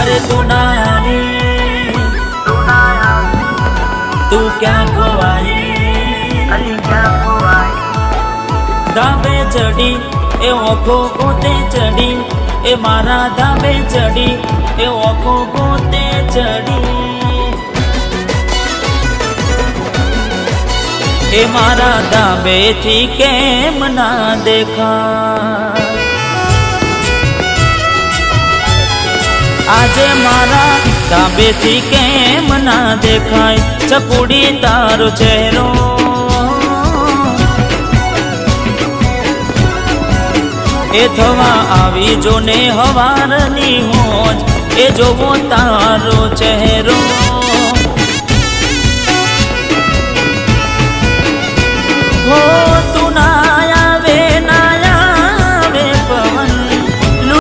अरे तू ना आई, तू क्या खोवाई, धाबे चढ़ी ए ओखो गोते चढ़ी, ए मारा धाबे चढ़ी ए ओखो गोते चढ़ी, ए मारा धाबे थी केम ना देखा। आजे मारा धाबे थी केम ना देखाय चकुड़ी तारो चेहरो। ए थवा आवी जो ने हवारनी होज, ए जोवो तारो चेहरो। हो